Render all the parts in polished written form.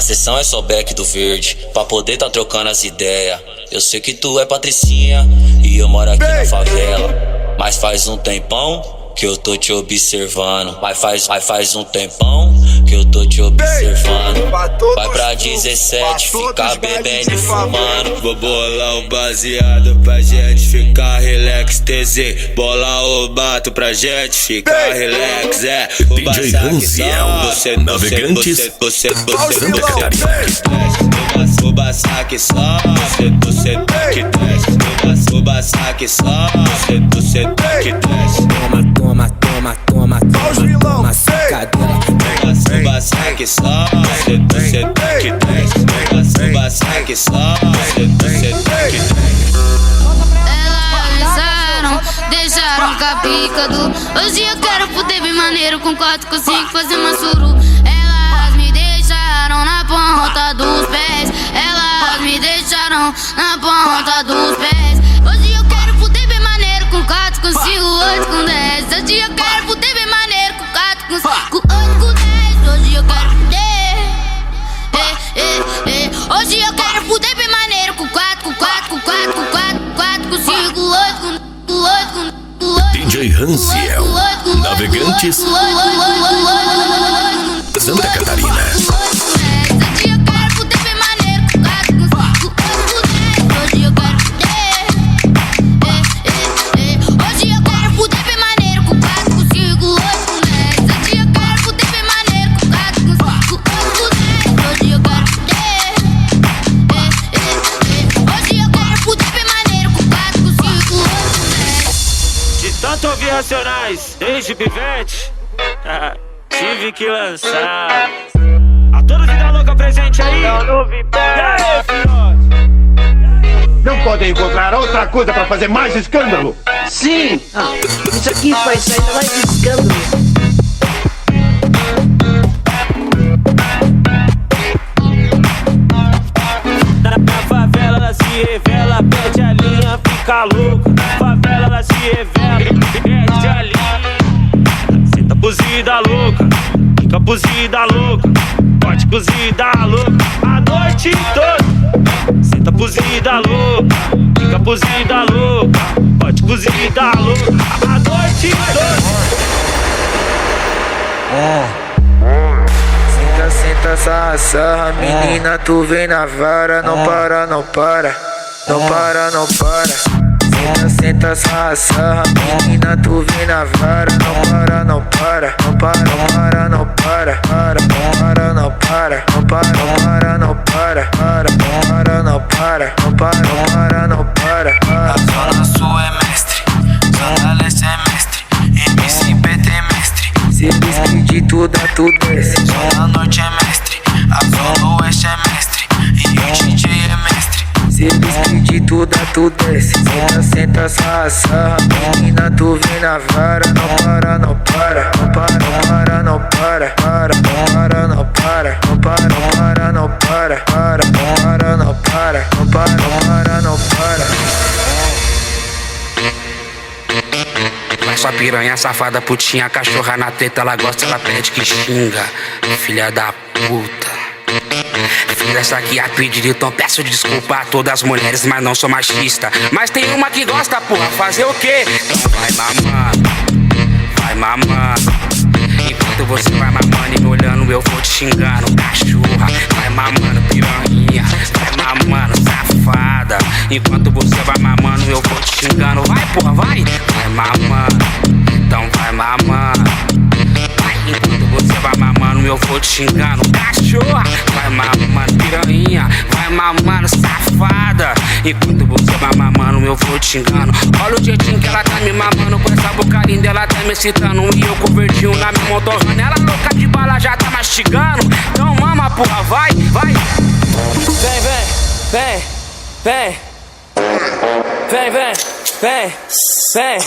Na sessão é só Beck do verde, pra poder tá trocando as ideias. Eu sei que tu é Patricinha e eu moro aqui na favela, mas faz um tempão que eu tô te observando. Mas faz um tempão que eu tô te observando. Vai pra 17, ficar bebendo e fumando. Vou bolar o baseado pra gente ficar relax, TZ. Bolar o bato pra gente ficar relax, é. DJ Ranziel, Navegantes, Santa Catarina. O baçaque só, você tem que desce. O baçaque só, você tem que desce. Toma, sacadela. O baçaque só, você tem que desce. O baçaque só, você tem que desce. Elas deixaram com a pica do. Hoje eu quero poder bem maneiro com 4, com 5, fazer uma suru. Elas me deixaram na ponta dos pés. Elas me deixaram na ponta dos pés. Hoje eu quero poder bem maneiro com 4, com 5, 8, com 10. Hoje eu quero poder bem maneiro com 4, com 5, 8, com 10. Hoje eu quero poder. Hoje eu quero poder bem maneiro com 4, com 4, com 4, com 4, com 4, com 5, 8, com 8, com 8. DJ Ranziel, Navegantes, Santa Catarina. Tanto ouvi Racionais desde pivete, tive que lançar. A toda vida louca presente aí. Não podem encontrar outra coisa pra fazer mais escândalo? Sim! Isso aqui faz sair mais de escândalo. Na favela ela se revela, perde a linha, fica louca. Favela ela se revela, perde a linha. Senta cozida louca, fica cozida louca. Pode cozida louca a noite toda. Senta cozida louca, fica cozida louca. Pode cozida louca a noite toda. Senta, sarra, menina, tu vem na vara. Não para, não para, não para, não para. Senta, sarra, menina, tu vem na vara. Não para, não para, não para, não para, não para, não para, não para, não para, não para, não para, não para, não para, não para, não para. A Zona Sul é mestre, Zona Leste é mestre, MC PT é mestre. Se eles pedir tudo, tu desce. Zona Norte é mestre, a Zona Oeste é mestre, e o DJ é mestre. Se eles pedir tudo, tu desce. Senta, sarra, menina, tu vem na vara. Não para, não para, não para, não para, não para, não para, não para, não para, não para, não para, não para, não para, não para, não para. Vai sua piranha, safada, putinha, cachorra na teta, ela gosta, ela pede que xinga. Filha da puta. Filha, essa aqui é a pedido, então peço desculpa a todas as mulheres, mas não sou machista. Mas tem uma que gosta, porra, fazer o quê? Então vai mamando, vai mamando. Enquanto você vai mamando e me olhando, eu vou te xingando, cachorra. Vai mamando, piranha, vai mamando, safada. Enquanto você vai mamando, eu vou te xingando. Vai, porra, vai. Vai mamando, então vai mamando. Vai, enquanto você vai mamando, eu vou te xingando, cachorra. Vai mamando, piranha, vai mamando, safada. Enquanto você vai mamando, eu vou te xingando. Olha o jeitinho que ela tá me mamando, com essa boca linda ela tá me excitando. E eu com verdinho na minha motorrana, ela louca de bala já tá mastigando. Então mama, porra, vai, vai. Vem, vem, vem, vem. Vem, vem, vem, vem.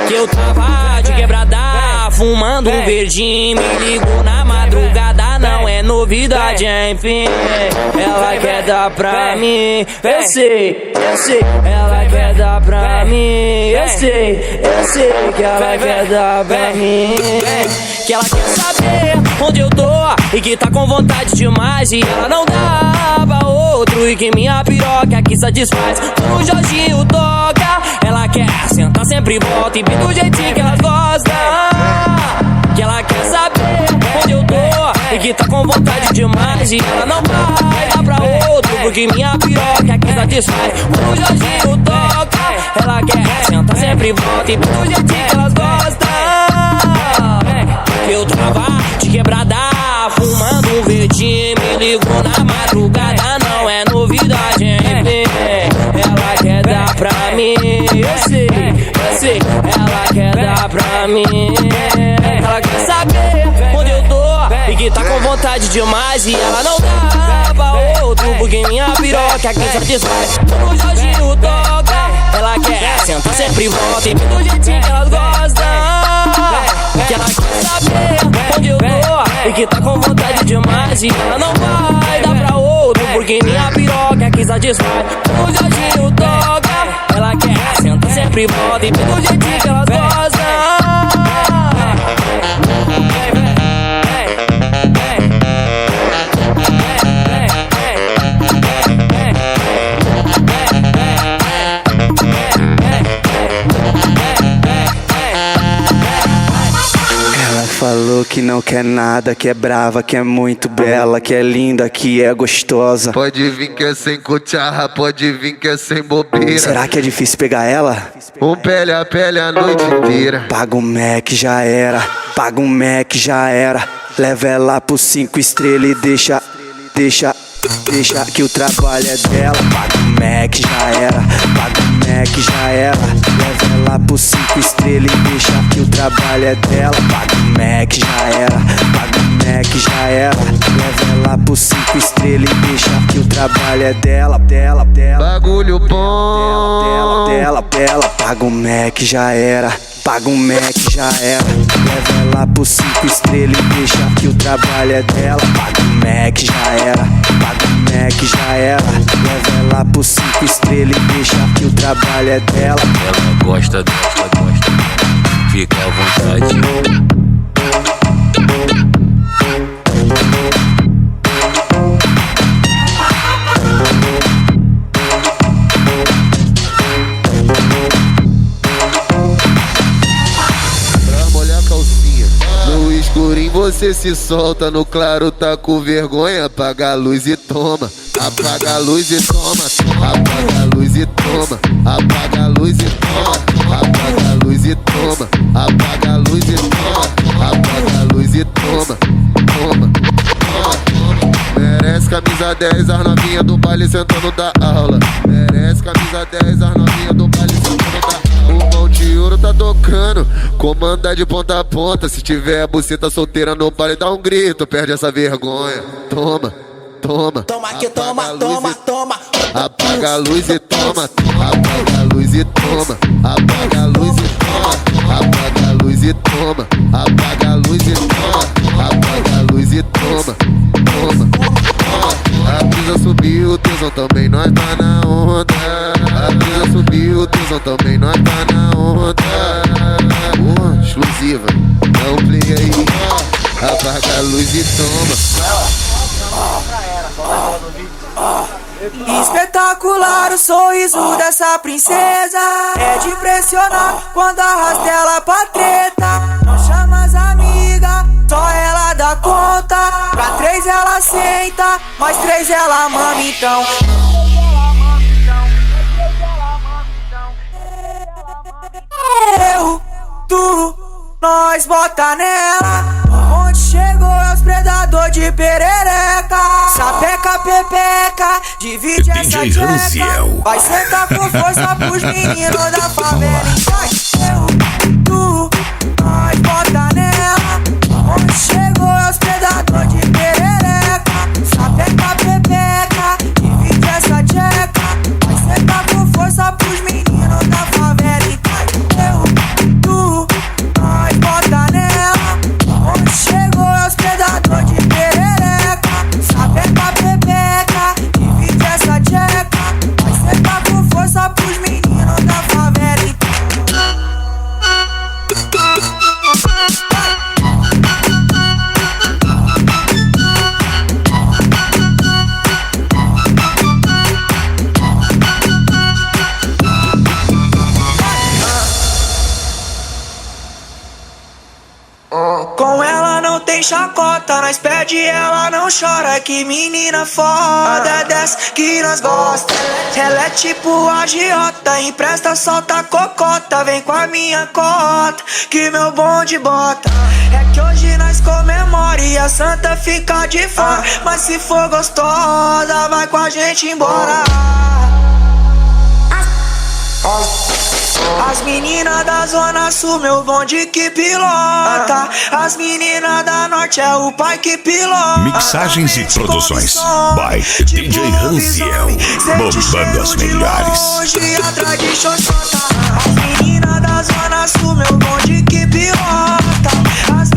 Que eu tava de quebrada, fumando um verdinho. Me ligou na madrugada, não é novidade, enfim. Ela quer dar pra mim, eu sei. Ela quer dar pra mim, eu sei que ela quer dar pra mim. Que ela quer saber onde eu tô, e que tá com vontade demais e ela não dá pra outro e que minha piroca aqui satisfaz. Quando o Jorginho toca, ela quer sentar, sempre volta e bem do jeitinho que elas gostam. Que ela quer saber onde eu tô e que tá com vontade demais e ela não vai dar pra outro porque minha piroca aqui satisfaz. Quando o Jorginho toca, ela quer sentar, sempre volta e bem do jeitinho que elas gostam. Eu tava de quebrada, fumando um verdinho, me ligou na madrugada, não é novidade, hein? Ela quer dar pra mim, eu sei, ela quer dar pra mim. Ela quer saber onde eu tô e que tá com vontade demais e ela não dá pra outro porque minha piroca aqui satisfaz. Quando o Jorginho toca, ela quer sentar, sempre volta e do jeitinho que elas gostam. Que ela quer saber onde eu tô e que tá com vontade demais e ela não vai dar pra outro porque minha piroca aqui satisfaz. Quando o Jorginho toca, ela quer sentar, sempre volta e do jeitinho que elas gostam. Falou que não quer nada, que é brava, que é muito bela, que é linda, que é gostosa. Pode vir que é sem cucharra, pode vir que é sem bobeira. Será que é difícil pegar ela? Pele a pele a noite inteira. Paga um Mac já era, paga um Mac já era. Leva ela pro 5 estrelas e deixa que o trabalho é dela. Paga um Mac já era, paga um Mac já era. Leva ela pro 5 estrelas e deixa que o trabalho é dela. Paga um Mac já era, paga um Mac já era. Leva ela pro 5 estrelas e deixa que o trabalho é dela. Bagulho bom, dela. Paga um Mac já era, paga um Mac já era. Leva ela pro 5 estrelas e deixa que o trabalho é dela. Paga um Mac já era, paga um Mac já era. Leva ela pro 5 estrelas e deixa que o trabalho é dela. Ela gosta, fica à vontade. Você se solta, no claro tá com vergonha. Apaga a luz e toma, apaga a luz e toma. Apaga a luz e toma, apaga a luz e toma. Apaga a luz e toma, apaga a luz e toma. Apaga a luz e toma, toma. Merece camisa 10, as novinhas do baile sentando da aula. Merece camisa 10, as novinhas do baile sentando da aula. O Mão de Ouro tá tocando, comanda de ponta a ponta. Se tiver a buceta solteira no baile, dá um grito, perde essa vergonha. Toma, toma, toma que toma, toma, toma. Apaga a luz e toma, apaga a luz e toma. Apaga a luz e toma, apaga a luz e toma. Apaga a luz e toma, apaga a luz e toma. Toma. A brisa subiu, o tesão também, nós tá na onda. A brisa subiu, o tesão também, nós tá na onda. Exclusiva, dá um play aí. Apaga a luz e toma. Espetacular o sorriso dessa princesa. É de impressionar quando arrasta ela pra treta. Não chama as amigas, só ela dá conta. Pra 3 ela senta, mais 3 ela mama então. Eu, tu, nós bota nela. Onde chegou é os predador de perereca. Sapeca, pepeca, divide essa tcheca. Vai sentar com força pros meninos da favela. Eu, tu, nós bota nela. Onde chegou é os predador de perereca. Sapeca, pepeca, divide essa tcheca. Vai sentar com força pros meninos da favela. Eu, tu, nós bota nela. Onde chegou é os predador de perereca. Sapeca, pepeca, divide essa tcheca. Vai sentar com força pros meninos da favela. em chacota, nós pede ela não chora. Que menina foda, é dessa que nós gosta. Ela é tipo agiota, empresta, solta cocota. Vem com a minha cota, que meu bonde bota. É que hoje nós comemora e a santa fica de fora. Mas se for gostosa, vai com a gente embora. As meninas da zona sul, meu bonde que pilota. As meninas da norte é o pai que pilota. Mixagens e produções by DJ Ranziel, bombando as melhores. Atrás de xoxota. As meninas da zona sul, meu bonde que pilota. As